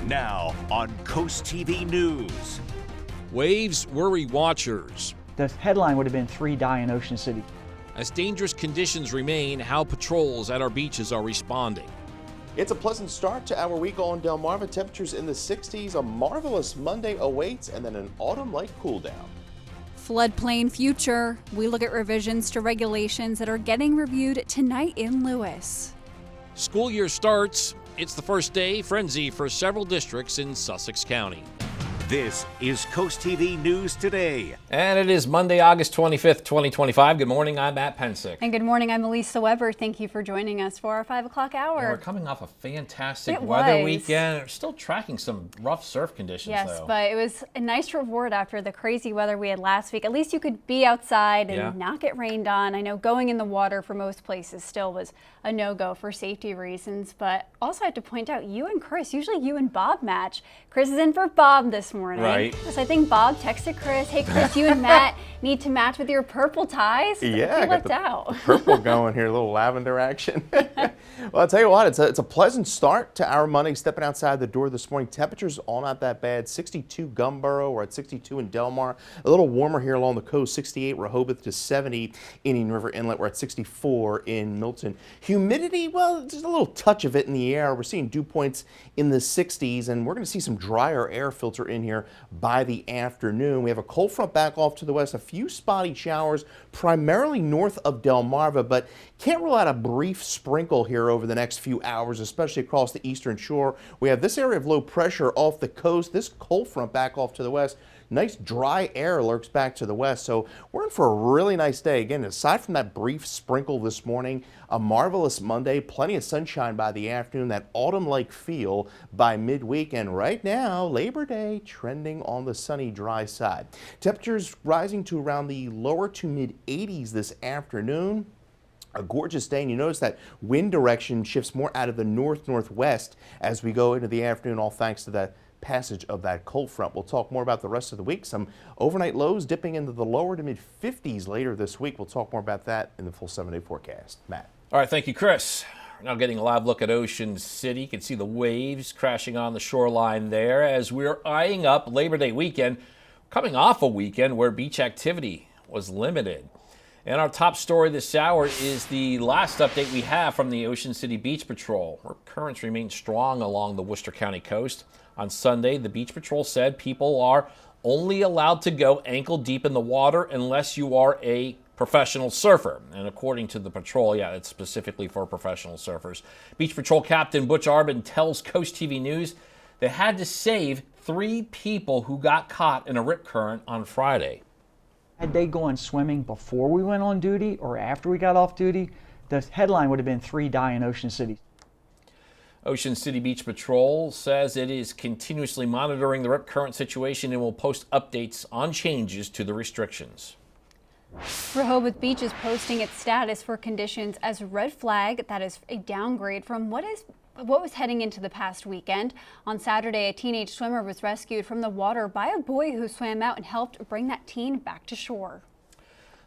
Now on CoastTV News. Waves worry watchers. The headline would have been 3 die in Ocean City. As dangerous conditions remain, how patrols at our beaches are responding. It's a pleasant start to our week on Delmarva. Temperatures in the 60s. A marvelous Monday awaits, and then an autumn-like cool down. Floodplain future. We look at revisions to regulations that are getting reviewed tonight in Lewis. School year starts. It's the first day frenzy for several districts in Sussex County. This is CoastTV News Today. And it is Monday, August 25th, 2025. Good morning, I'm Matt Pensick. And good morning, I'm Elisa Weber. Thank you for joining us for our 5 o'clock hour. We're coming off a fantastic weather weekend. We're still tracking some rough surf conditions, though. But it was a nice reward after the crazy weather we had last week. At least you could be outside and not get rained on. I know going in the water for most places still was a no-go for safety reasons, but also I have to point out, you and Chris, usually you and Bob match. Chris is in for Bob this morning. Right. So I think Bob texted Chris, hey Chris, you and Matt need to match with your purple ties. Yeah, I I got left out. Purple going here, a little lavender action. Well, I'll tell you what, it's a pleasant start to our Monday. Stepping outside the door this morning, temperatures all not that bad. 62 Gumboro, we're at 62 in Delmar. A little warmer here along the coast, 68 Rehoboth to 70 Indian River Inlet. We're at 64 in Milton. Humidity, well, just a little touch of it in the air. We're seeing dew points in the 60s, and we're going to see some drier air filter in here by the afternoon. We have a cold front back off to the west, a few spotty showers, primarily north of Delmarva, but can't rule out a brief sprinkle here over the next few hours, especially across the eastern shore. We have this area of low pressure off the coast, this cold front back off to the west. Nice dry air lurks back to the west, so we're in for a really nice day. Again, aside from that brief sprinkle this morning, a marvelous Monday, plenty of sunshine by the afternoon, that autumn-like feel by midweek, and right now, Labor Day trending on the sunny, dry side. Temperatures rising to around the lower to mid-80s this afternoon. A gorgeous day, and you notice that wind direction shifts more out of the north-northwest as we go into the afternoon, all thanks to that passage of that cold front. We'll talk more about the rest of the week. Some overnight lows dipping into the lower to mid-50s later this week. We'll talk more about that in the full 7-day forecast. Matt. All right, thank you, Chris. We're now getting a live look at Ocean City. You can see the waves crashing on the shoreline there as we're eyeing up Labor Day weekend, coming off a weekend where beach activity was limited. And our top story this hour is the last update we have from the Ocean City Beach Patrol, where currents remain strong along the Worcester County coast. On Sunday, the Beach Patrol said people are only allowed to go ankle deep in the water unless you are a professional surfer. And according to the patrol, it's specifically for professional surfers. Beach Patrol Captain Butch Arbin tells CoastTV News they had to save 3 people who got caught in a rip current on Friday. Had they gone swimming before we went on duty or after we got off duty, the headline would have been 3 die in Ocean City. Ocean City Beach Patrol says it is continuously monitoring the rip current situation and will post updates on changes to the restrictions. Rehoboth Beach is posting its status for conditions as red flag. That is a downgrade from what was heading into the past weekend. On Saturday, a teenage swimmer was rescued from the water by a boy who swam out and helped bring that teen back to shore.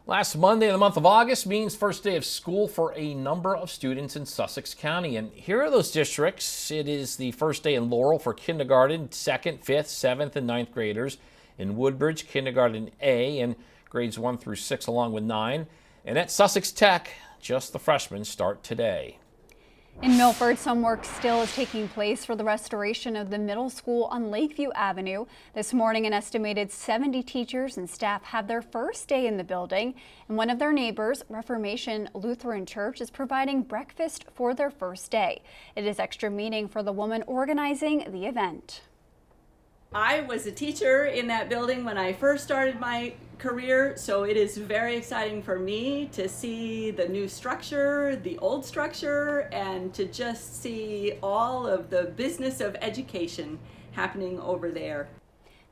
Last Monday in the month of August means first day of school for a number of students in Sussex County. And here are those districts. It is the first day in Laurel for kindergarten, 2nd, 5th, 7th, and 9th graders. In Woodbridge, kindergarten A, and grades 1 through 6 along with 9. And at Sussex Tech, just the freshmen start today. In Milford, some work still is taking place for the restoration of the middle school on Lakeview Avenue. This morning, an estimated 70 teachers and staff have their first day in the building, and one of their neighbors, Reformation Lutheran Church, is providing breakfast for their first day. It is extra meeting for the woman organizing the event. I was a teacher in that building when I first started my career, so it is very exciting for me to see the new structure, the old structure, and to just see all of the business of education happening over there.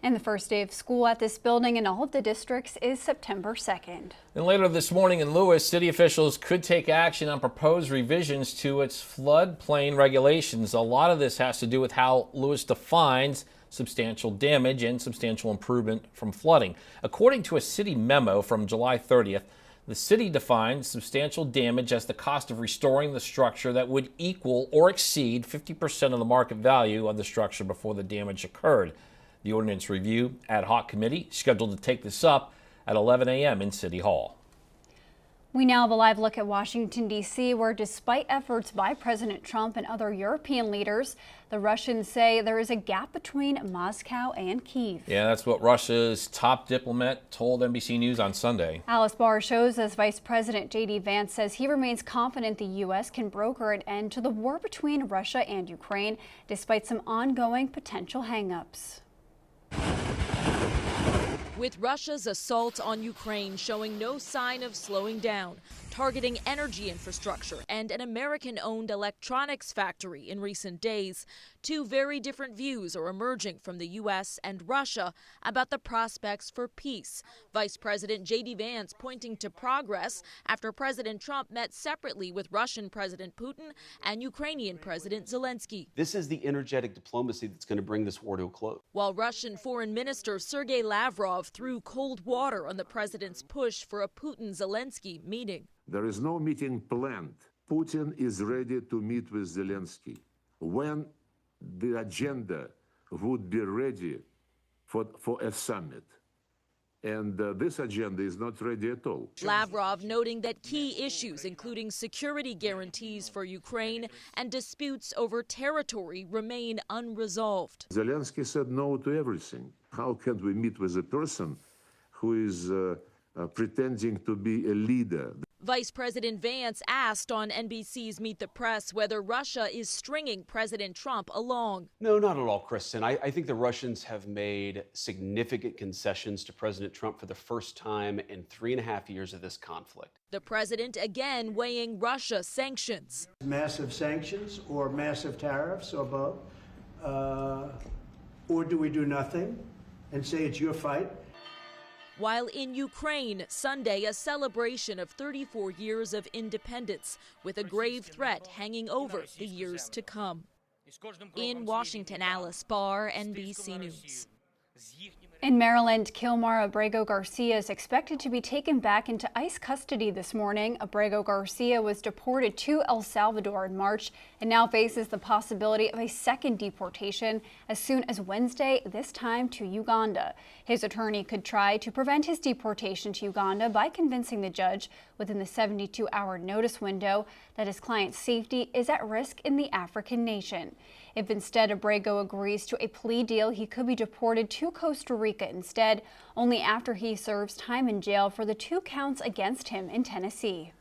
And the first day of school at this building in all of the districts is September 2nd. And later this morning in Lewis, city officials could take action on proposed revisions to its floodplain regulations. A lot of this has to do with how Lewis defines substantial damage and substantial improvement from flooding. According to a city memo from July 30th, The city defines substantial damage as the cost of restoring the structure that would equal or exceed 50% of the market value of the structure before the damage occurred. The Ordinance Review Ad Hoc Committee scheduled to take this up at 11 a.m. in City Hall. We now have a live look at Washington, D.C., where despite efforts by President Trump and other European leaders, the Russians say there is a gap between Moscow and Kyiv. Yeah, that's what Russia's top diplomat told NBC News on Sunday. Alice Barr shows us Vice President J.D. Vance says he remains confident the U.S. can broker an end to the war between Russia and Ukraine, despite some ongoing potential hang-ups. With Russia's assault on Ukraine showing no sign of slowing down, targeting energy infrastructure and an American-owned electronics factory in recent days, two very different views are emerging from the U.S. and Russia about the prospects for peace. Vice President J.D. Vance pointing to progress after President Trump met separately with Russian President Putin and Ukrainian President Zelensky. This is the energetic diplomacy that's going to bring this war to a close. While Russian Foreign Minister Sergei Lavrov threw cold water on the president's push for a Putin-Zelensky meeting. There is no meeting planned. Putin is ready to meet with Zelensky when the agenda would be ready for a summit. And this agenda is not ready at all. Lavrov noting that key issues, including security guarantees for Ukraine and disputes over territory, remain unresolved. Zelensky said no to everything. How can we meet with a person who is pretending to be a leader? Vice President Vance asked on NBC's Meet the Press whether Russia is stringing President Trump along. No, not at all, Kristen. I think the Russians have made significant concessions to President Trump for the first time in 3.5 years of this conflict. The president again weighing Russia sanctions. Massive sanctions or massive tariffs or both? Or do we do nothing and say it's your fight? While in Ukraine, Sunday, a celebration of 34 years of independence with a grave threat hanging over the years to come. In Washington, Alice Barr, NBC News. In Maryland, Kilmar Abrego Garcia is expected to be taken back into ICE custody this morning. Abrego Garcia was deported to El Salvador in March and now faces the possibility of a second deportation as soon as Wednesday, this time to Uganda. His attorney could try to prevent his deportation to Uganda by convincing the judge within the 72-hour notice window that his client's safety is at risk in the African nation. If instead Abrego agrees to a plea deal, he could be deported to Costa Rica instead, only after he serves time in jail for the 2 counts against him in Tennessee.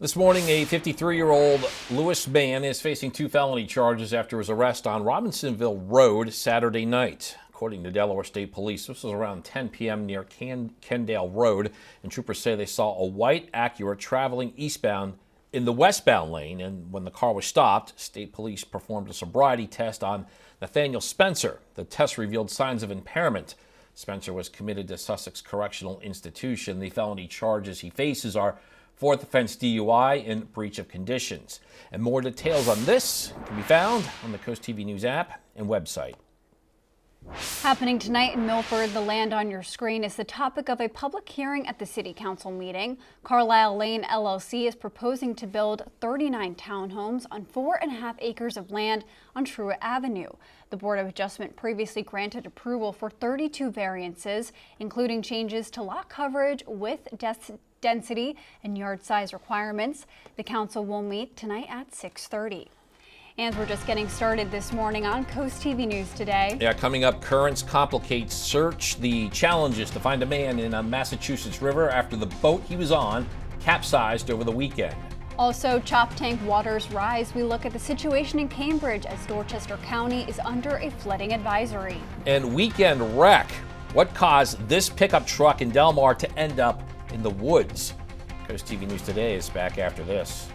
This morning, a 53-year-old Lewis man is facing 2 felony charges after his arrest on Robinsonville Road Saturday night. According to Delaware State Police, this was around 10 p.m. near Kendale Road, and troopers say they saw a white Acura traveling eastbound in the westbound lane, and when the car was stopped, state police performed a sobriety test on Nathaniel Spencer. The test revealed signs of impairment. Spencer was committed to Sussex Correctional Institution. The felony charges he faces are 4th offense DUI and breach of conditions. And more details on this can be found on the CoastTV News app and website. Happening tonight in Milford, the land on your screen is the topic of a public hearing at the City Council meeting. Carlisle Lane LLC is proposing to build 39 townhomes on 4.5 acres of land on Truett Avenue. The Board of Adjustment previously granted approval for 32 variances, including changes to lot coverage, width, density, and yard size requirements. The council will meet tonight at 6:30. And we're just getting started this morning on CoastTV News Today. Yeah, coming up, currents complicate search. The challenges to find a man in a Massachusetts river after the boat he was on capsized over the weekend. Also, chop tank waters rise. We look at the situation in Cambridge as Dorchester County is under a flooding advisory. And weekend wreck. What caused this pickup truck in Delmarva to end up in the woods? CoastTV News Today is back after this.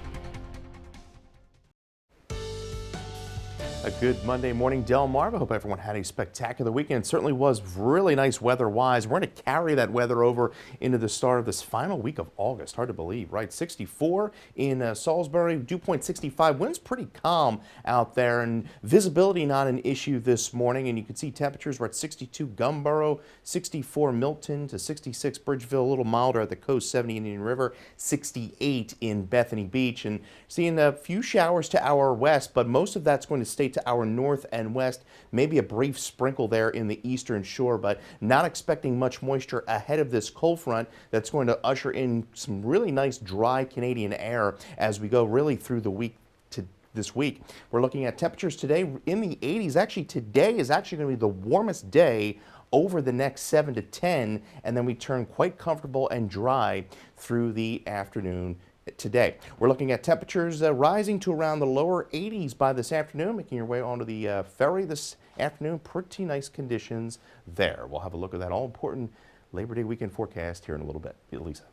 Good Monday morning, Delmarva. Hope everyone had a spectacular weekend. It certainly was really nice weather-wise. We're going to carry that weather over into the start of this final week of August. Hard to believe, right? 64 in Salisbury, dew point 65. Wind's pretty calm out there, and visibility not an issue this morning. And you can see temperatures were at 62 Gumboro, 64 Milton to 66 Bridgeville, a little milder at the coast, 70 Indian River, 68 in Bethany Beach. And seeing a few showers to our west, but most of that's going to stay to our north and west, maybe a brief sprinkle there in the eastern shore, but not expecting much moisture ahead of this cold front that's going to usher in some really nice dry Canadian air as we go really through the week to this week. We're looking at temperatures today in the 80s. Actually, today is actually going to be the warmest day over the next 7 to 10, and then we turn quite comfortable and dry through the afternoon today. We're looking at temperatures rising to around the lower 80s by this afternoon, making your way onto the ferry this afternoon. Pretty nice conditions there. We'll have a look at that all-important Labor Day weekend forecast here in a little bit. Lisa.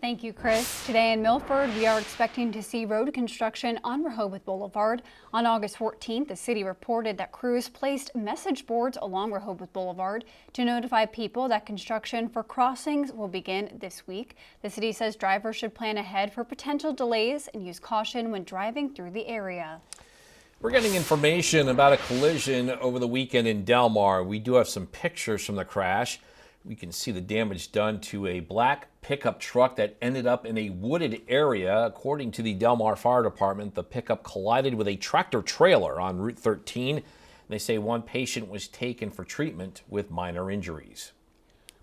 Thank you, Chris. Today in Milford, we are expecting to see road construction on Rehoboth Boulevard. On August 14th, the city reported that crews placed message boards along Rehoboth Boulevard to notify people that construction for crossings will begin this week. The city says drivers should plan ahead for potential delays and use caution when driving through the area. We're getting information about a collision over the weekend in Delmar. We do have some pictures from the crash. We can see the damage done to a black pickup truck that ended up in a wooded area. According to the Delmar Fire Department, the pickup collided with a tractor trailer on Route 13. They say one patient was taken for treatment with minor injuries.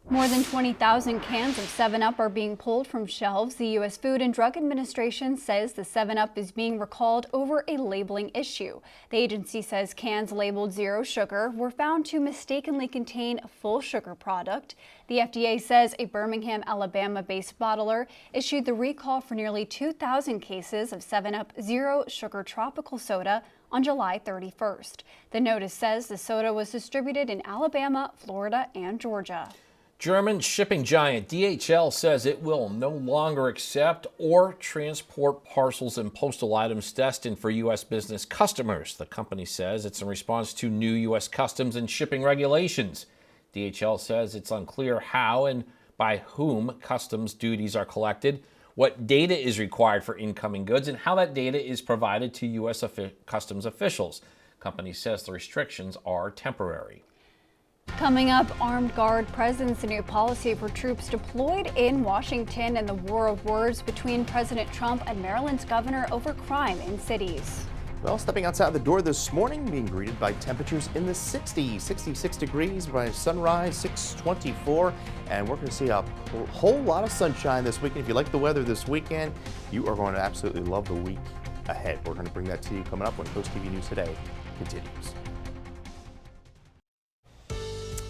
More than 20,000 cans of 7-Up are being pulled from shelves. The U.S. Food and Drug Administration says the 7-Up is being recalled over a labeling issue. The agency says cans labeled 0 sugar were found to mistakenly contain a full sugar product. The FDA says a Birmingham, Alabama-based bottler issued the recall for nearly 2,000 cases of 7-Up 0 sugar tropical soda on July 31st. The notice says the soda was distributed in Alabama, Florida, and Georgia. German shipping giant DHL says it will no longer accept or transport parcels and postal items destined for U.S. business customers. The company says it's in response to new U.S. customs and shipping regulations. DHL says it's unclear how and by whom customs duties are collected, what data is required for incoming goods, and how that data is provided to U.S. customs officials. The company says the restrictions are temporary. Coming up, armed guard presence, a new policy for troops deployed in Washington, and the war of words between President Trump and Maryland's governor over crime in cities. Well, stepping outside the door this morning, being greeted by temperatures in the 60s, 66 degrees by sunrise, 624, and we're going to see a whole lot of sunshine this weekend. If you like the weather this weekend, you are going to absolutely love the week ahead. We're going to bring that to you coming up when CoastTV News Today continues.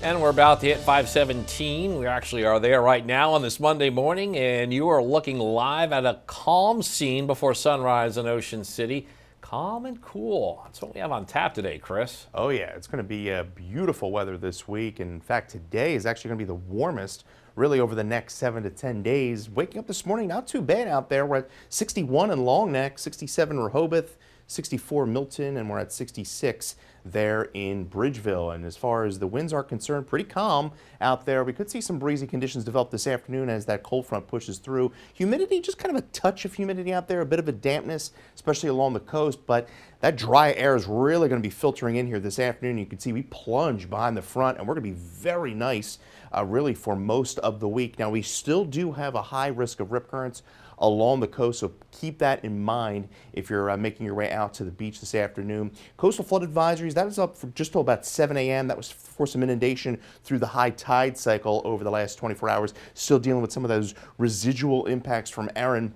And we're about to hit 517. We actually are there right now on this Monday morning, and you are looking live at a calm scene before sunrise in Ocean City. Calm and cool. That's what we have on tap today, Chris. Oh yeah, it's going to be beautiful weather this week. And in fact, today is actually going to be the warmest really over the next 7 to 10 days. Waking up this morning, not too bad out there. We're at 61 in Long Neck, 67 Rehoboth, 64 Milton, and we're at 66 there in Bridgeville. And as far as the winds are concerned, pretty calm out there. We could see some breezy conditions develop this afternoon as that cold front pushes through. Humidity, just kind of a touch of humidity out there, a bit of a dampness, especially along the coast, but that dry air is really going to be filtering in here this afternoon. You can see we plunge behind the front, and we're going to be very nice really for most of the week. Now, we still do have a high risk of rip currents along the coast, so keep that in mind if you're making your way out to the beach this afternoon. Coastal flood advisories, that is up for just till about 7 a.m. That was for some inundation through the high tide cycle over the last 24 hours. Still dealing with some of those residual impacts from Erin.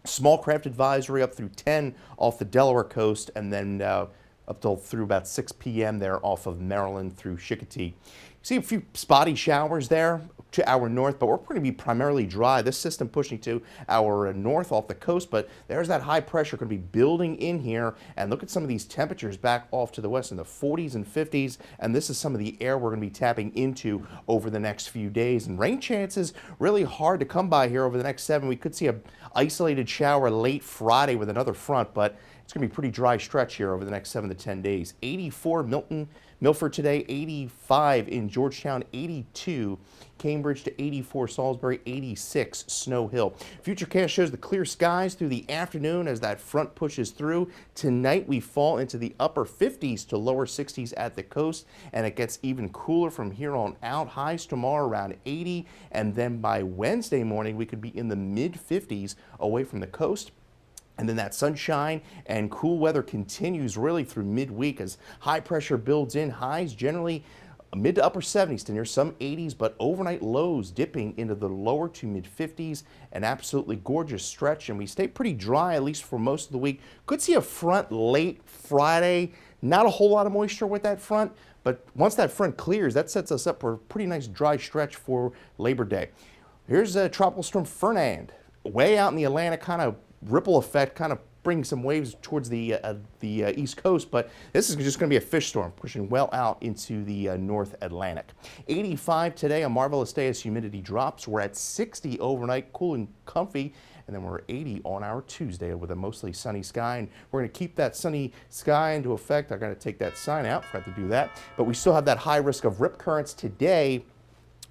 Small craft advisory up through 10 off the Delaware coast, and then up till through about 6 p.m. there off of Maryland through Chicotee. See a few spotty showers there to our north, but we're going to be primarily dry. This system pushing to our north off the coast, but there's that high pressure going to be building in here. And look at some of these temperatures back off to the west in the 40s and 50s. And this is some of the air we're going to be tapping into over the next few days. And rain chances really hard to come by here over the next 7. We could see an isolated shower late Friday with another front, but It's going to be a pretty dry stretch here over the next 7 to 10 days. 84 Milford today, 85 in Georgetown, 82 Cambridge to 84 Salisbury, 86 Snow Hill. Futurecast shows the clear skies through the afternoon as that front pushes through. Tonight we fall into the upper 50s to lower 60s at the coast, and it gets even cooler from here on out. Highs tomorrow around 80, and then by Wednesday morning we could be in the mid 50s away from the coast. And then that sunshine and cool weather continues really through midweek as high pressure builds in. Highs generally mid to upper 70s to near some 80s, but overnight lows dipping into the lower to mid 50s. An absolutely gorgeous stretch, and we stay pretty dry at least for most of the week. Could see a front late Friday. Not a whole lot of moisture with that front, but once that front clears, that sets us up for a pretty nice dry stretch for Labor Day. Here's Tropical Storm Fernand, way out in the Atlantic, kind of ripple effect, kind of bring some waves towards the East Coast, but this is just going to be a fish storm pushing well out into the North Atlantic. 85 today, a marvelous day as humidity drops. We're at 60 overnight, cool and comfy, and then we're 80 on our Tuesday with a mostly sunny sky, and we're going to keep that sunny sky into effect. I'm going to take that sign out, forgot to do that, but we still have that high risk of rip currents today.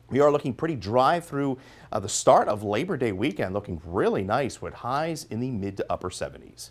We are looking pretty dry through the start of Labor Day weekend, looking really nice with highs in the mid to upper 70s.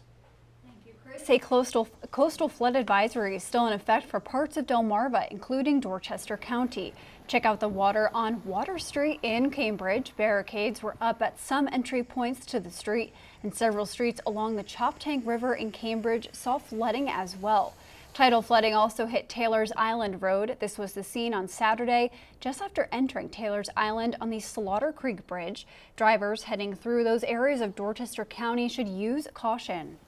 A coastal flood advisory is still in effect for parts of Delmarva, including Dorchester County. Check out the water on Water Street in Cambridge. Barricades were up at some entry points to the street, and several streets along the Choptank River in Cambridge saw flooding as well. Tidal flooding also hit Taylor's Island Road. This was the scene on Saturday, just after entering Taylor's Island on the Slaughter Creek Bridge. Drivers heading through those areas of Dorchester County should use caution.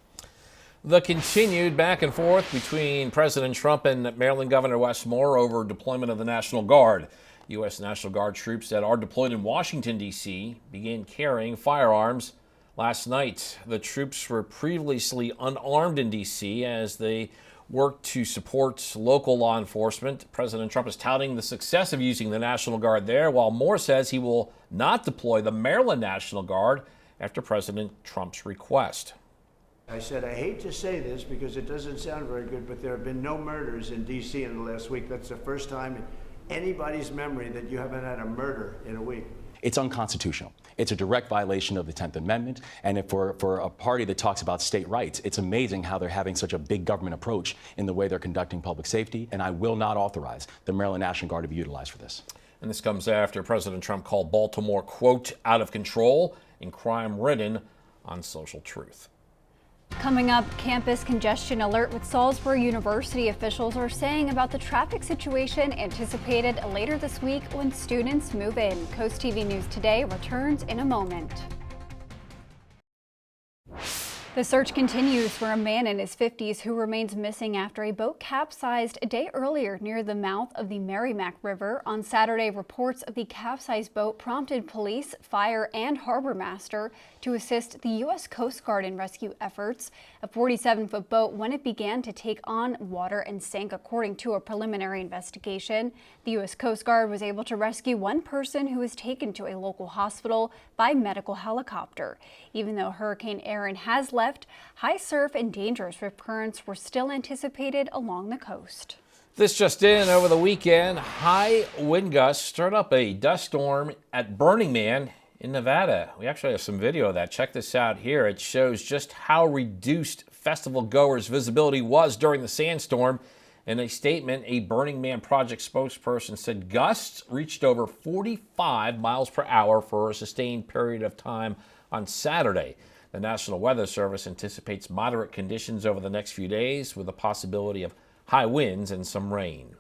The continued back and forth between President Trump and Maryland Governor Wes Moore over deployment of the National Guard. U.S. National Guard troops that are deployed in Washington, D.C. began carrying firearms last night. The troops were previously unarmed in D.C. as they work to support local law enforcement. President Trump is touting the success of using the National Guard there, while Moore says he will not deploy the Maryland National Guard after President Trump's request. I said, I hate to say this because it doesn't sound very good, but there have been no murders in D.C. in the last week. That's the first time in anybody's memory that you haven't had a murder in a week. It's unconstitutional. It's a direct violation of the 10th Amendment. And for a party that talks about state rights, it's amazing how they're having such a big government approach in the way they're conducting public safety. And I will not authorize the Maryland National Guard to be utilized for this. And this comes after President Trump called Baltimore, quote, out of control and crime-ridden on Social Truth. Coming up, campus congestion alert with Salisbury University officials are saying about the traffic situation anticipated later this week when students move in. CoastTV News Today returns in a moment. The search continues for a man in his 50s who remains missing after a boat capsized a day earlier near the mouth of the Merrimack River. On Saturday, reports of the capsized boat prompted police, fire, and harbor master to assist the U.S. Coast Guard in rescue efforts. A 47-foot boat, when it began to take on water and sank, according to a preliminary investigation. The U.S. Coast Guard was able to rescue one person who was taken to a local hospital by medical helicopter. Even though Hurricane Erin has left, high surf and dangerous rip currents were still anticipated along the coast. This just in, over the weekend, high wind gusts stirred up a dust storm at Burning Man in Nevada. We actually have some video of that. Check this out here. It shows just how reduced festival goers' visibility was during the sandstorm. In a statement, a Burning Man project spokesperson said gusts reached over 45 miles per hour for a sustained period of time on Saturday. The National Weather Service anticipates moderate conditions over the next few days with a possibility of high winds and some rain.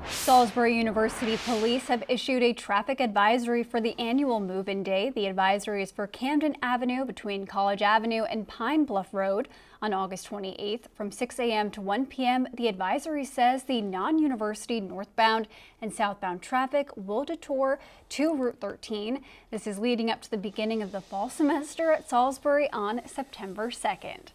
Salisbury University police have issued a traffic advisory for the annual move-in day. The advisory is for Camden Avenue between College Avenue and Pine Bluff Road on August 28th from 6 a.m. to 1 p.m. The advisory says the non-university northbound and southbound traffic will detour to Route 13. This is leading up to the beginning of the fall semester at Salisbury on September 2nd.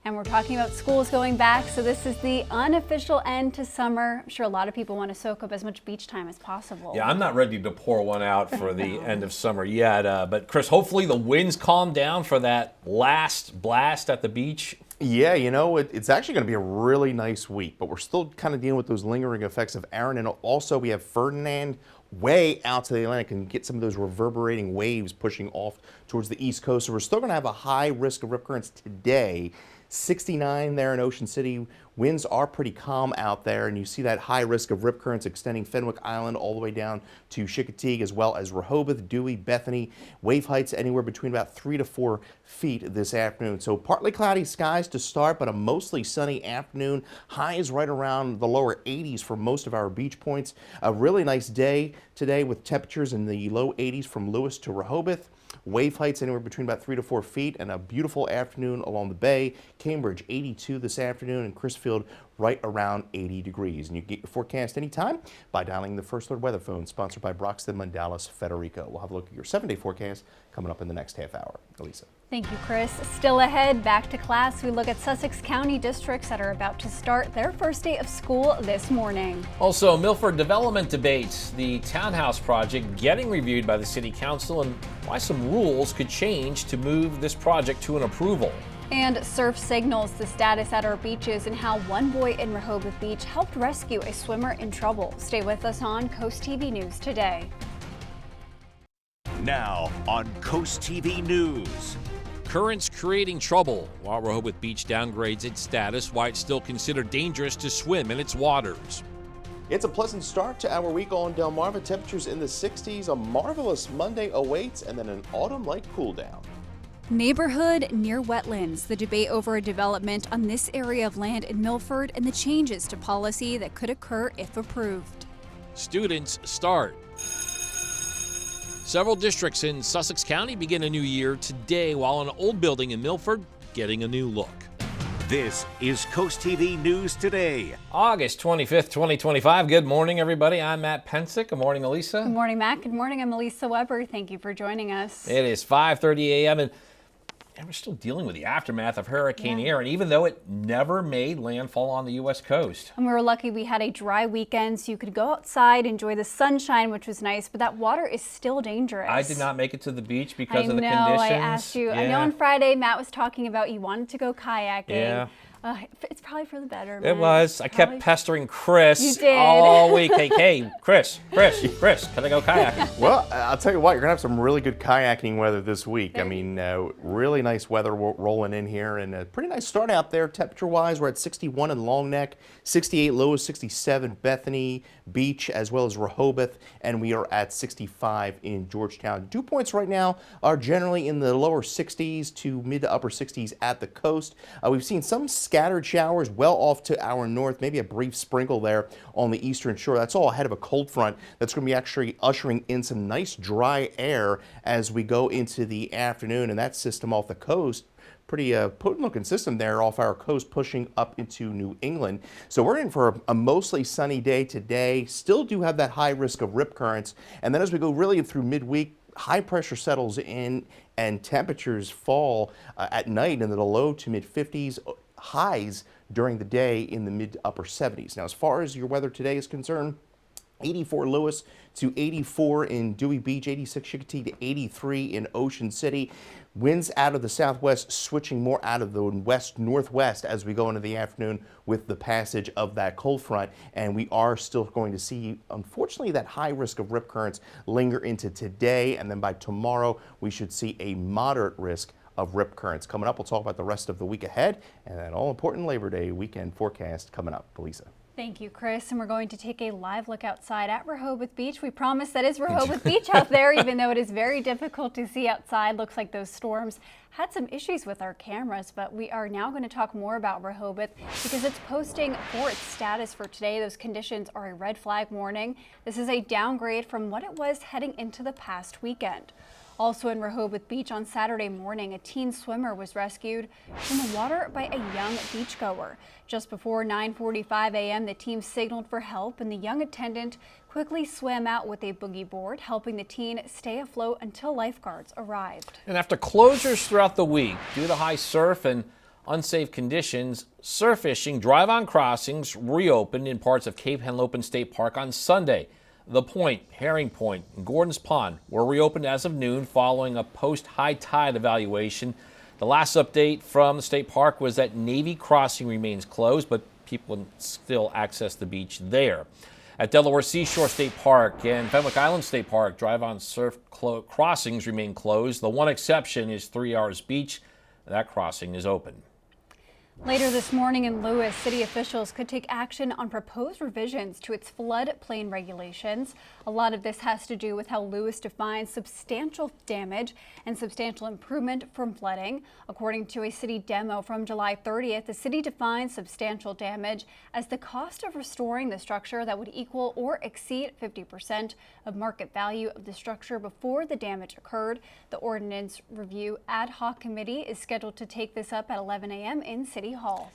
And we're talking about schools going back, so this is the unofficial end to summer. I'm sure a lot of people want to soak up as much beach time as possible. Yeah, I'm not ready to pour one out for the end of summer yet. But Chris, hopefully the winds calm down for that last blast at the beach. Yeah, you know, it's actually going to be a really nice week, but we're still kind of dealing with those lingering effects of Erin, and also we have Ferdinand way out to the Atlantic and get some of those reverberating waves pushing off towards the East Coast. So we're still going to have a high risk of rip currents today. 69 there in Ocean City. Winds are pretty calm out there, and you see that high risk of rip currents extending Fenwick Island all the way down to Chickateague, as well as Rehoboth, Dewey, Bethany. Wave heights anywhere between about 3 to 4 feet this afternoon. So partly cloudy skies to start, but a mostly sunny afternoon. Highs right around the lower 80s for most of our beach points. A really nice day today with temperatures in the low 80s from Lewis to Rehoboth. Wave heights anywhere between about 3 to 4 feet, and a beautiful afternoon along the bay. Cambridge 82 this afternoon, and Crisfield right around 80 degrees. And you can get your forecast anytime by dialing the First Alert weather phone, sponsored by Broxton, Mandalis, Federico. We'll have a look at your 7-day forecast coming up in the next half hour. Elisa. Thank you, Chris. Still ahead, back to class, we look at Sussex County districts that are about to start their first day of school this morning. Also, Milford development debates, the townhouse project getting reviewed by the City Council, and why some rules could change to move this project to an approval. And surf signals the status at our beaches and how one boy in Rehoboth Beach helped rescue a swimmer in trouble. Stay with us on Coast TV News today. Now on Coast TV News. Currents creating trouble while Rehoboth Beach downgrades its status, why it's still considered dangerous to swim in its waters. It's a pleasant start to our week on Delmarva. Temperatures in the 60s. A marvelous Monday awaits, and then an autumn-like cool down. Neighborhood near wetlands. The debate over a development on this area of land in Milford and the changes to policy that could occur if approved. Students start. Several districts in Sussex County begin a new year today, while an old building in Milford getting a new look. This is Coast TV News Today. August 25th, 2025. Good morning, everybody. I'm Matt Pensick. Good morning, Elisa. Good morning, Matt. Good morning. I'm Elisa Weber. Thank you for joining us. It is 5:30 a.m. and we're still dealing with the aftermath of Hurricane Erin, even though it never made landfall on the U.S. coast. And we were lucky we had a dry weekend, so you could go outside, enjoy the sunshine, which was nice, but that water is still dangerous. I did not make it to the beach because of the conditions. conditions. I asked you. Yeah. I know on Friday Matt was talking about you wanted to go kayaking. Yeah. It's probably for the better. It was. I kept pestering Chris You did. all week. Hey, Chris, can I go kayaking? Well, I'll tell you what, you're going to have some really good kayaking weather this week. I mean, really nice weather rolling in here, and a pretty nice start out there temperature-wise. We're at 61 in Long Neck, 68 Lewis, 67 Bethany Beach, as well as Rehoboth, and we are at 65 in Georgetown. Dew points right now are generally in the lower 60s to mid to upper 60s at the coast. We've seen some scattered showers well off to our north, maybe a brief sprinkle there on the eastern shore. That's all ahead of a cold front that's going to be actually ushering in some nice dry air as we go into the afternoon, and that system off the coast, pretty potent looking system there off our coast pushing up into New England. So we're in for a mostly sunny day today. Still do have that high risk of rip currents, and then as we go really through midweek, high pressure settles in and temperatures fall at night into the low to mid 50s. Highs during the day in the mid to upper 70s. Now, as far as your weather today is concerned, 84 Lewis to 84 in Dewey Beach, 86 Chickateague to 83 in Ocean City. Winds out of the southwest switching more out of the west-northwest as we go into the afternoon with the passage of that cold front. And we are still going to see, unfortunately, that high risk of rip currents linger into today. And then by tomorrow, we should see a moderate risk of rip currents. Coming up, we'll talk about the rest of the week ahead and that all-important Labor Day weekend forecast coming up. Lisa. Thank you, Chris. And we're going to take a live look outside at Rehoboth Beach. We promise that is Rehoboth Beach out there, even though it is very difficult to see outside. Looks like those storms had some issues with our cameras, but we are now going to talk more about Rehoboth because it's posting for its status for today. Those conditions are a red flag warning. This is a downgrade from what it was heading into the past weekend. Also in Rehoboth Beach on Saturday morning, a teen swimmer was rescued from the water by a young beachgoer. Just before 9:45 a.m., the team signaled for help, and the young attendant quickly swam out with a boogie board, helping the teen stay afloat until lifeguards arrived. And after closures throughout the week due to high surf and unsafe conditions, surf fishing drive-on crossings reopened in parts of Cape Henlopen State Park on Sunday. The Point, Herring Point, and Gordon's Pond were reopened as of noon following a post-high tide evaluation The last update from the state park was that Navy Crossing remains closed, but people can still access the beach there. At Delaware Seashore State Park and Fenwick Island State Park, drive-on surf crossings remain closed. The one exception is 3 Hours Beach. That crossing is open. Later this morning in Lewis, city officials could take action on proposed revisions to its floodplain regulations. A lot of this has to do with how Lewis defines substantial damage and substantial improvement from flooding. According to a city demo from July 30th, the city defines substantial damage as the cost of restoring the structure that would equal or exceed 50% of market value of the structure before the damage occurred. The Ordinance Review Ad Hoc Committee is scheduled to take this up at 11 a.m. in City Hall.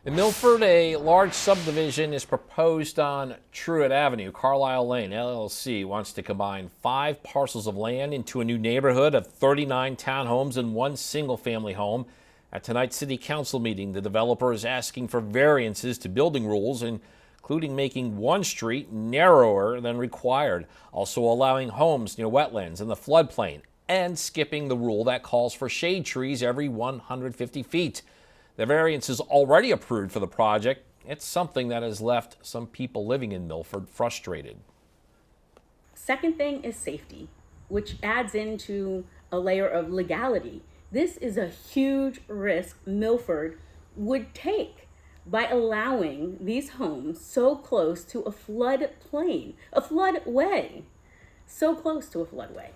In Milford, a large subdivision is proposed on Truett Avenue. Carlisle Lane LLC wants to combine 5 parcels of land into a new neighborhood of 39 townhomes and 1 single-family home. At tonight's City Council meeting, the developer is asking for variances to building rules, including making one street narrower than required, also allowing homes near wetlands in the floodplain, and skipping the rule that calls for shade trees every 150 feet. The variance is already approved for the project. It's something that has left some people living in Milford frustrated. Second thing is safety, which adds into a layer of legality. This is a huge risk Milford would take by allowing these homes so close to a floodplain, a floodway, so close to a floodway.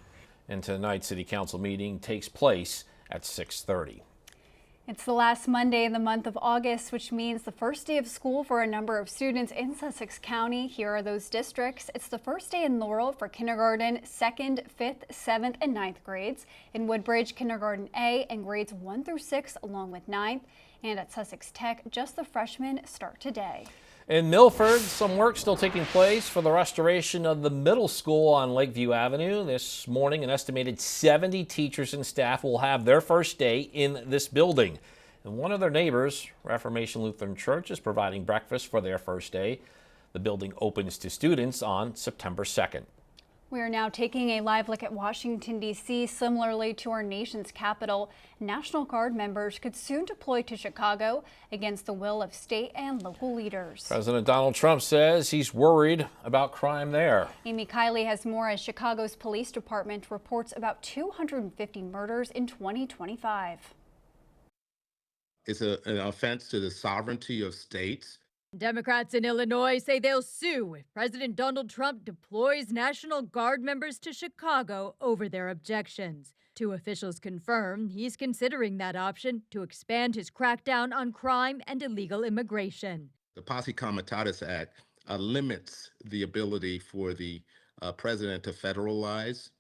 And tonight's City Council meeting takes place at 6:30. It's the last Monday in the month of August, which means the first day of school for a number of students in Sussex County. Here are those districts. It's the first day in Laurel for kindergarten, 2nd, 5th, 7th, and 9th grades. In Woodbridge, kindergarten A and grades 1 through 6 along with 9th. And at Sussex Tech, just the freshmen start today. In Milford, some work still taking place for the restoration of the middle school on Lakeview Avenue. This morning, an estimated 70 teachers and staff will have their first day in this building. And one of their neighbors, Reformation Lutheran Church, is providing breakfast for their first day. The building opens to students on September 2nd. We are now taking a live look at Washington, D.C. Similarly to our nation's capital, National Guard members could soon deploy to Chicago against the will of state and local leaders. President Donald Trump says he's worried about crime there. Amy Kiley has more as Chicago's police department reports about 250 murders in 2025. It's an offense to the sovereignty of states. Democrats in Illinois say they'll sue if President Donald Trump deploys National Guard members to Chicago over their objections. 2 officials confirm he's considering that option to expand his crackdown on crime and illegal immigration. The Posse Comitatus Act limits the ability for the president to federalize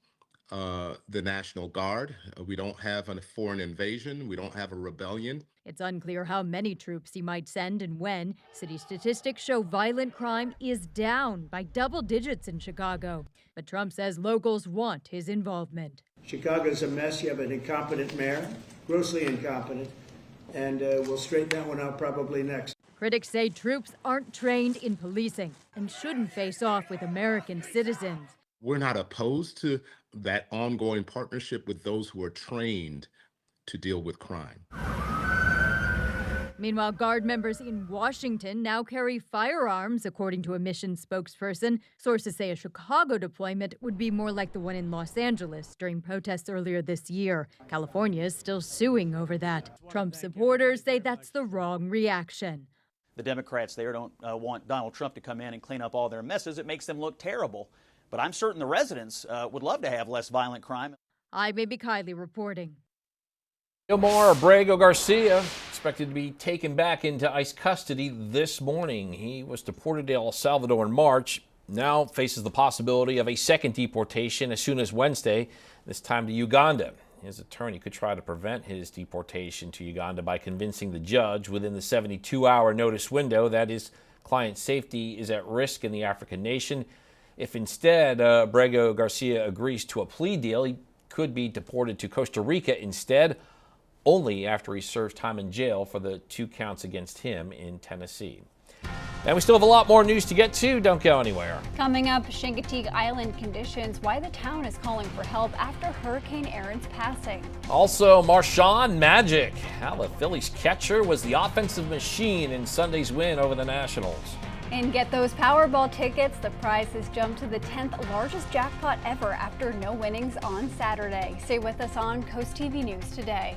the National Guard. We don't have a foreign invasion. We don't have a rebellion. It's unclear how many troops he might send and when. City statistics show violent crime is down by double digits in Chicago. But Trump says locals want his involvement. Chicago's a mess. You have an incompetent mayor, grossly incompetent, and we'll straighten that one out probably next. Critics say troops aren't trained in policing and shouldn't face off with American citizens. We're not opposed to that ongoing partnership with those who are trained to deal with crime. Meanwhile, Guard members in Washington now carry firearms, according to a mission spokesperson. Sources say a Chicago deployment would be more like the one in Los Angeles during protests earlier this year. California is still suing over that. Trump supporters say that's the wrong reaction. The Democrats there don't want Donald Trump to come in and clean up all their messes. It makes them look terrible. But I'm certain the residents would love to have less violent crime. I'm Amy Kiley reporting. Gilmar Abrego Garcia expected to be taken back into ICE custody this morning. He was deported to El Salvador in March, now faces the possibility of a second deportation as soon as Wednesday, this time to Uganda. His attorney could try to prevent his deportation to Uganda by convincing the judge within the 72-hour notice window that his client's safety is at risk in the African nation. If instead Abrego Garcia agrees to a plea deal, he could be deported to Costa Rica instead, only after he serves time in jail for the 2 counts against him in Tennessee. And we still have a lot more news to get to. Don't go anywhere. Coming up, Chincoteague Island conditions, why the town is calling for help after Hurricane Erin's passing. Also, Marshawn magic, how the Phillies catcher was the offensive machine in Sunday's win over the Nationals. And get those Powerball tickets. The prize has jumped to the 10th largest jackpot ever after no winnings on Saturday. Stay with us on Coast TV News Today.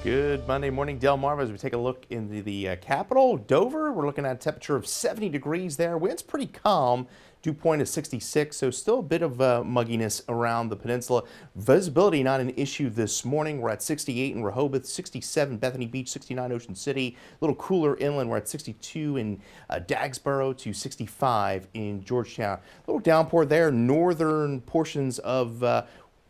Good Monday morning, Delmarva. As we take a look into the capital, Dover, we're looking at a temperature of 70 degrees there. Wind's pretty calm. Dew point is 66, so still a bit of mugginess around the peninsula. Visibility not an issue this morning. We're at 68 in Rehoboth, 67 Bethany Beach, 69 Ocean City. A little cooler inland. We're at 62 in Dagsboro to 65 in Georgetown. A little downpour there. Northern portions of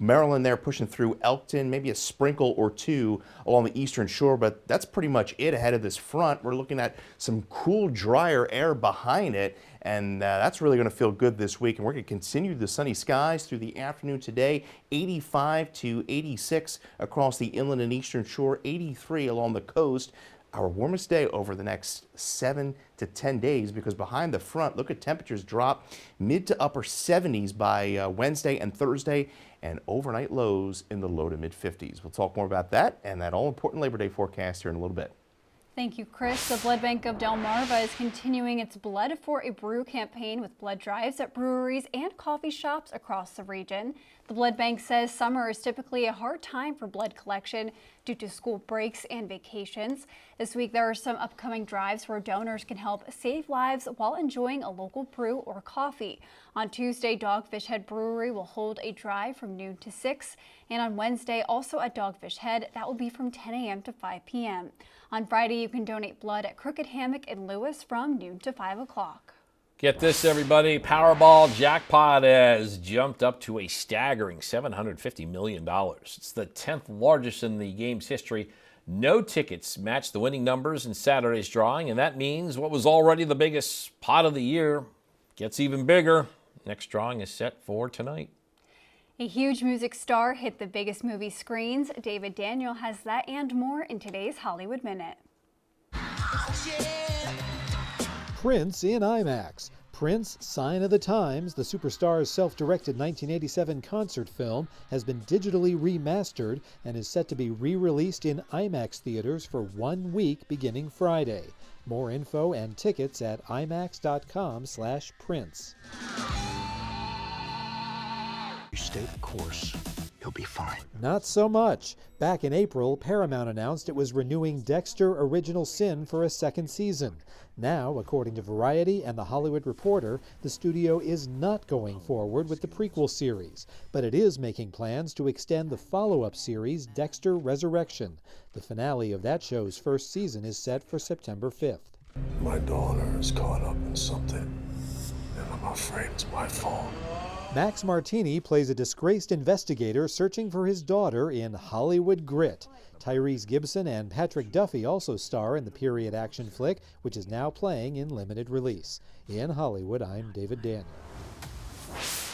Maryland there pushing through Elkton, maybe a sprinkle or two along the eastern shore, but that's pretty much it ahead of this front. We're looking at some cool, drier air behind it, and that's really going to feel good this week. And we're going to continue the sunny skies through the afternoon today, 85 to 86 across the inland and eastern shore, 83 along the coast. Our warmest day over the next 7 to 10 days, because behind the front, look at temperatures drop mid to upper 70s by Wednesday and Thursday, and overnight lows in the low to mid 50s. We'll talk more about that and that all-important Labor Day forecast here in a little bit. Thank you, Chris. The Blood Bank of Delmarva is continuing its Blood for a Brew campaign with blood drives at breweries and coffee shops across the region. The Blood Bank says summer is typically a hard time for blood collection due to school breaks and vacations. This week, there are some upcoming drives where donors can help save lives while enjoying a local brew or coffee. On Tuesday, Dogfish Head Brewery will hold a drive from noon to 6, and on Wednesday, also at Dogfish Head, that will be from 10 a.m. to 5 p.m. On Friday, you can donate blood at Crooked Hammock in Lewis from noon to 5 o'clock. Get this, everybody. Powerball jackpot has jumped up to a staggering $750 million. It's the 10th largest in the game's history. No tickets matched the winning numbers in Saturday's drawing, and that means what was already the biggest pot of the year gets even bigger. Next drawing is set for tonight. A huge music star hit the biggest movie screens. David Daniel has that and more in today's Hollywood Minute. Prince in IMAX. Prince, Sign of the Times, the superstar's self-directed 1987 concert film, has been digitally remastered and is set to be re-released in IMAX theaters for 1 week beginning Friday. More info and tickets at imax.com/Prince. You stay the course, you'll be fine. Not so much. Back in April, Paramount announced it was renewing Dexter Original Sin for a second season. Now, according to Variety and The Hollywood Reporter, the studio is not going forward with the prequel series, but it is making plans to extend the follow-up series, Dexter Resurrection. The finale of that show's first season is set for September 5th. My daughter is caught up in something, and I'm afraid it's my fault. Max Martini plays a disgraced investigator searching for his daughter in Hollywood Grit. Tyrese Gibson and Patrick Duffy also star in the period action flick, which is now playing in limited release. In Hollywood, I'm David Daniel.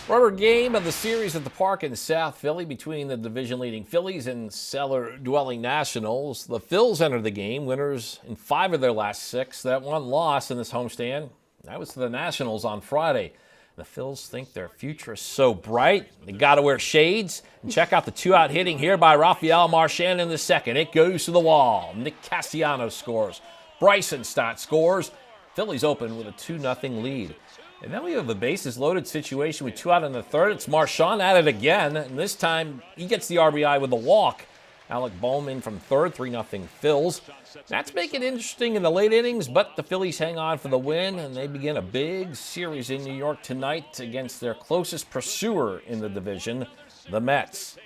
Rubber game of the series at the park in South Philly between the division-leading Phillies and cellar-dwelling Nationals. The Phils entered the game, winners in 5 of their last 6. That one loss in this homestand, that was to the Nationals on Friday. The Phils think their future is so bright, they got to wear shades. And check out the 2-out hitting here by Rafael Marchand in the second. It goes to the wall. Nick Castellanos scores. Bryson Stott scores. Phillies open with a 2-0 lead. And then we have a bases-loaded situation with 2 out in the third. It's Marchand at it again, and this time he gets the RBI with a walk. Alec Bowman from third, 3-0 Phils. That's making it interesting in the late innings, but the Phillies hang on for the win, and they begin a big series in New York tonight against their closest pursuer in the division, the Mets.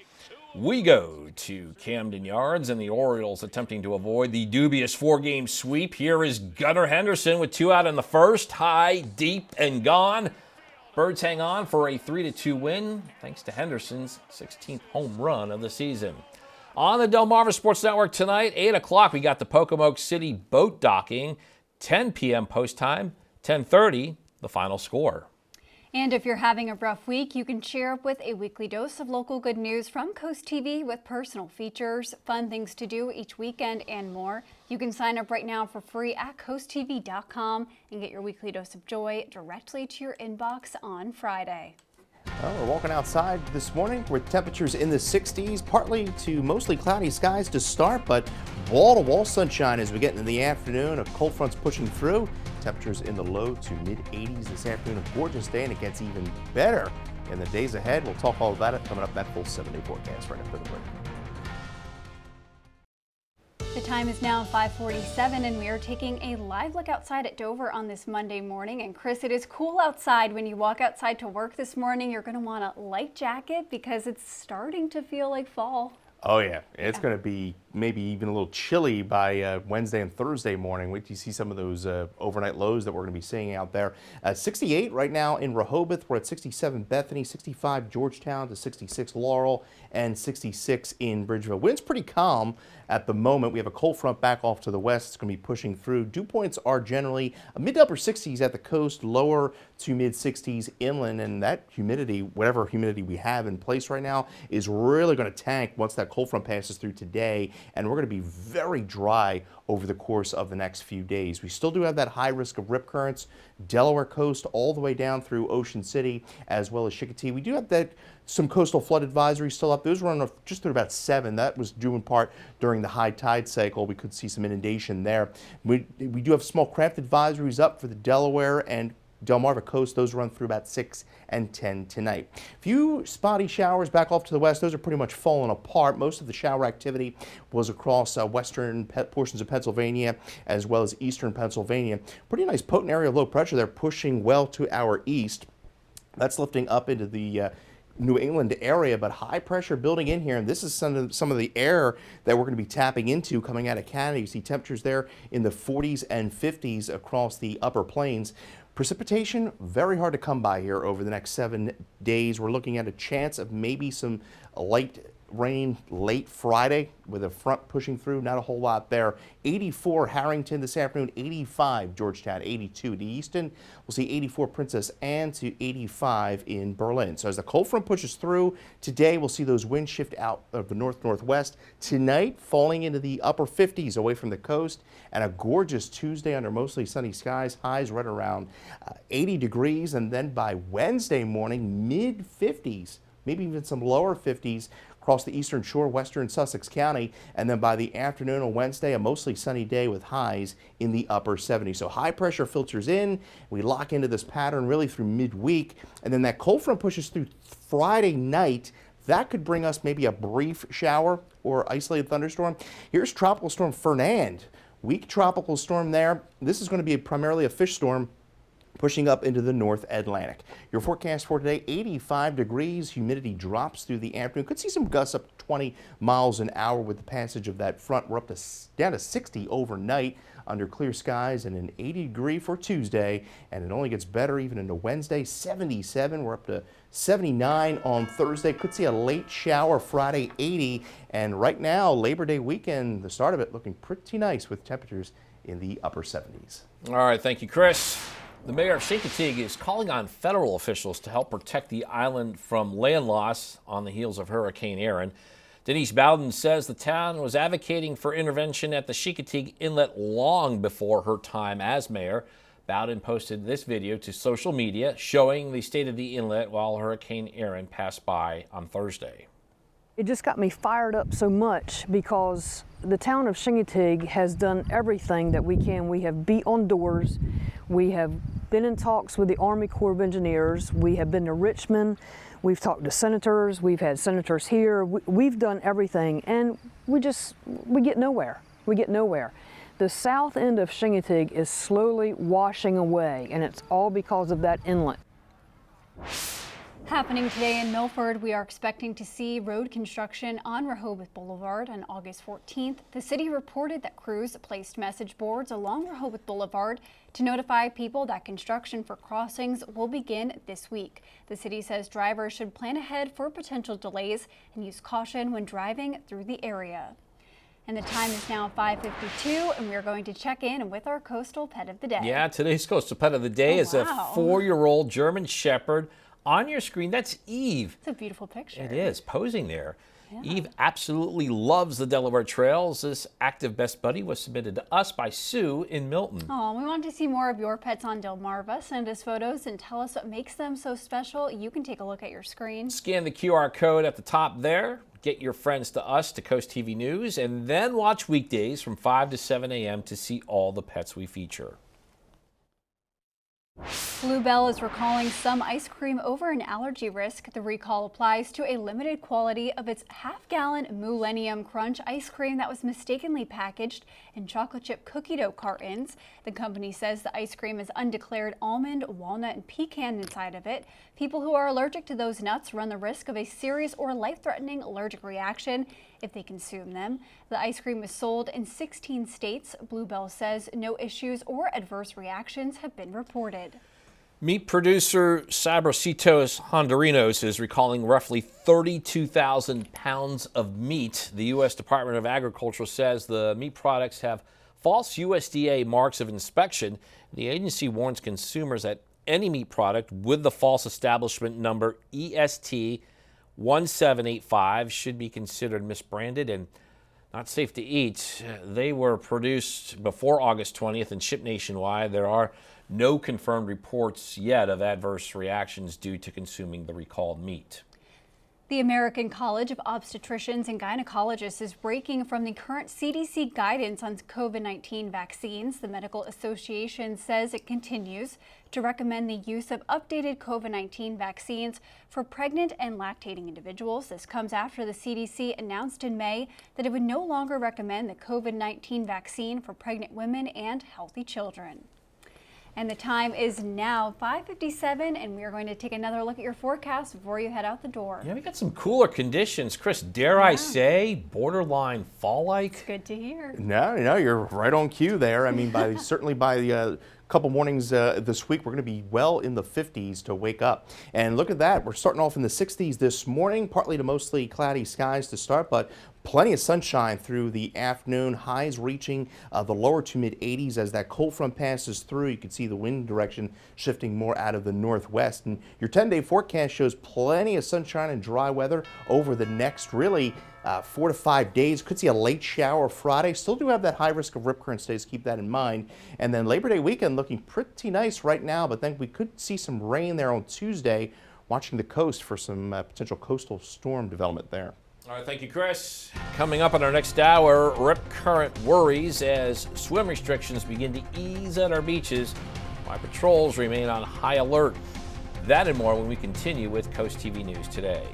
We go to Camden Yards, and the Orioles attempting to avoid the dubious 4-game sweep. Here is Gunnar Henderson with 2 out in the first, high, deep, and gone. Birds hang on for a 3-2 win, thanks to Henderson's 16th home run of the season. On the Delmarva Sports Network tonight, 8 o'clock, we got the Pocomoke City boat docking, 10 p.m. post time, 10:30, the final score. And if you're having a rough week, you can cheer up with a weekly dose of local good news from Coast TV with personal features, fun things to do each weekend, and more. You can sign up right now for free at coasttv.com and get your weekly dose of joy directly to your inbox on Friday. Well, we're walking outside this morning with temperatures in the 60s, partly to mostly cloudy skies to start, but wall-to-wall sunshine as we get into the afternoon. A cold front's pushing through. Temperatures in the low to mid-80s this afternoon. A gorgeous day, and it gets even better in the days ahead. We'll talk all about it coming up, that full 7-day forecast right after the break. The time is now 5:47 and we are taking a live look outside at Dover on this Monday morning. And Chris, it is cool outside. When you walk outside to work this morning, you're going to want a light jacket because it's starting to feel like fall. Oh yeah, it's going to be maybe even a little chilly by Wednesday and Thursday morning. Wait till you see some of those overnight lows that we're going to be seeing out there. 68 right now in Rehoboth. We're at 67 Bethany, 65 Georgetown to 66 Laurel, and 66 in Bridgeville. Wind's pretty calm at the moment. We have a cold front back off to the west. It's going to be pushing through. Dew points are generally mid to upper 60s at the coast, lower to mid 60s inland, and that humidity, whatever humidity we have in place right now, is really going to tank once that cold front passes through today, and we're going to be very dry over the course of the next few days. We still do have that high risk of rip currents, Delaware coast all the way down through Ocean City, as well as Chicotee. We do have that some coastal flood advisories still up. Those run just through about 7. That was due in part during the high tide cycle. We could see some inundation there. We do have small craft advisories up for the Delaware and Delmarva coast. Those run through about 6 and 10 tonight. Few spotty showers back off to the west. Those are pretty much falling apart. Most of the shower activity was across western portions of Pennsylvania as well as eastern Pennsylvania. Pretty nice potent area of low pressure there pushing well to our east. That's lifting up into the New England area, but high pressure building in here, and this is some of the air that we're going to be tapping into coming out of Canada. You see temperatures there in the 40s and 50s across the upper plains. Precipitation, very hard to come by here over the next 7 days. We're looking at a chance of maybe some light rain late Friday with a front pushing through. Not a whole lot there. 84 Harrington this afternoon, 85 Georgetown, 82 to Easton. We'll see 84 Princess Anne to 85 in Berlin. So as the cold front pushes through today, we'll see those winds shift out of the north-northwest. Tonight, falling into the upper 50s away from the coast, and a gorgeous Tuesday under mostly sunny skies. Highs right around 80 degrees, and then by Wednesday morning, mid-50s, maybe even some lower 50s across the eastern shore, western Sussex County, and then by the afternoon on Wednesday, a mostly sunny day with highs in the upper 70s. So high pressure filters in. We lock into this pattern really through midweek, and then that cold front pushes through Friday night. That could bring us maybe a brief shower or isolated thunderstorm. Here's Tropical Storm Fernand. Weak tropical storm there. This is going to be primarily a fish storm pushing up into the North Atlantic. Your forecast for today, 85 degrees. Humidity drops through the afternoon. Could see some gusts up to 20 miles an hour with the passage of that front. We're up to down to 60 overnight under clear skies, and an 80 degree for Tuesday. And it only gets better even into Wednesday, 77. We're up to 79 on Thursday. Could see a late shower Friday, 80. And right now, Labor Day weekend, the start of it looking pretty nice with temperatures in the upper 70s. All right, thank you, Chris. The mayor of Chincoteague is calling on federal officials to help protect the island from land loss on the heels of Hurricane Erin. Denise Bowden says the town was advocating for intervention at the Chincoteague Inlet long before her time as mayor. Bowden posted this video to social media showing the state of the inlet while Hurricane Erin passed by on Thursday. It just got me fired up so much because the town of Chincoteague has done everything that we can. We have beat on doors. We have been in talks with the Army Corps of Engineers. We have been to Richmond. We've talked to senators. We've had senators here. We've done everything, and we get nowhere. We get nowhere. The south end of Chincoteague is slowly washing away, and it's all because of that inlet. Happening today in Milford, we are expecting to see road construction on Rehoboth Boulevard on August 14th. The city reported that crews placed message boards along Rehoboth Boulevard to notify people that construction for crossings will begin this week. The city says drivers should plan ahead for potential delays and use caution when driving through the area. And the time is now 5:52, and we're going to check in with our coastal pet of the day. Yeah, today's coastal pet of the day is a 4-year-old German Shepherd. On your screen, that's Eve. It's a beautiful picture. It is, posing there. Yeah. Eve absolutely loves the Delaware trails. This active best buddy was submitted to us by Sue in Milton. Oh, we want to see more of your pets on Delmarva. Send us photos and tell us what makes them so special. You can take a look at your screen. Scan the QR code at the top there. Get your friends to us, to Coast TV News, and then watch weekdays from 5 to 7 a.m. to see all the pets we feature. Bluebell is recalling some ice cream over an allergy risk. The recall applies to a limited quality of its half-gallon Millennium Crunch ice cream that was mistakenly packaged in chocolate chip cookie dough cartons. The company says the ice cream has undeclared almond, walnut, and pecan inside of it. People who are allergic to those nuts run the risk of a serious or life-threatening allergic reaction if they consume them. The ice cream is sold in 16 states. Bluebell says no issues or adverse reactions have been reported. Meat producer Sabrositos Hondurinos is recalling roughly 32,000 pounds of meat. The U.S. Department of Agriculture says the meat products have false USDA marks of inspection. The agency warns consumers that any meat product with the false establishment number EST 1785 should be considered misbranded and not safe to eat. They were produced before August 20th and shipped nationwide. There are no confirmed reports yet of adverse reactions due to consuming the recalled meat. The American College of Obstetricians and Gynecologists is breaking from the current CDC guidance on COVID-19 vaccines. The medical association says it continues to recommend the use of updated COVID-19 vaccines for pregnant and lactating individuals. This comes after the CDC announced in May that it would no longer recommend the COVID-19 vaccine for pregnant women and healthy children. And the time is now 5:57, and we are going to take another look at your forecast before you head out the door. Yeah, we got some cooler conditions. Chris, dare I say, borderline fall-like? Good to hear. No, you're right on cue there. I mean, certainly by the couple mornings this week, we're going to be well in the 50s to wake up. And look at that. We're starting off in the 60s this morning, partly to mostly cloudy skies to start, but plenty of sunshine through the afternoon, highs reaching the lower to mid 80s as that cold front passes through. You can see the wind direction shifting more out of the northwest. And your 10-day forecast shows plenty of sunshine and dry weather over the next really 4 to 5 days. Could see a late shower Friday. Still do have that high risk of rip current stays. Keep that in mind. And then Labor Day weekend looking pretty nice right now, but then we could see some rain there on Tuesday. Watching the coast for some potential coastal storm development there. All right, thank you, Chris. Coming up in our next hour, rip current worries as swim restrictions begin to ease at our beaches, while patrols remain on high alert. That and more when we continue with Coast TV News Today.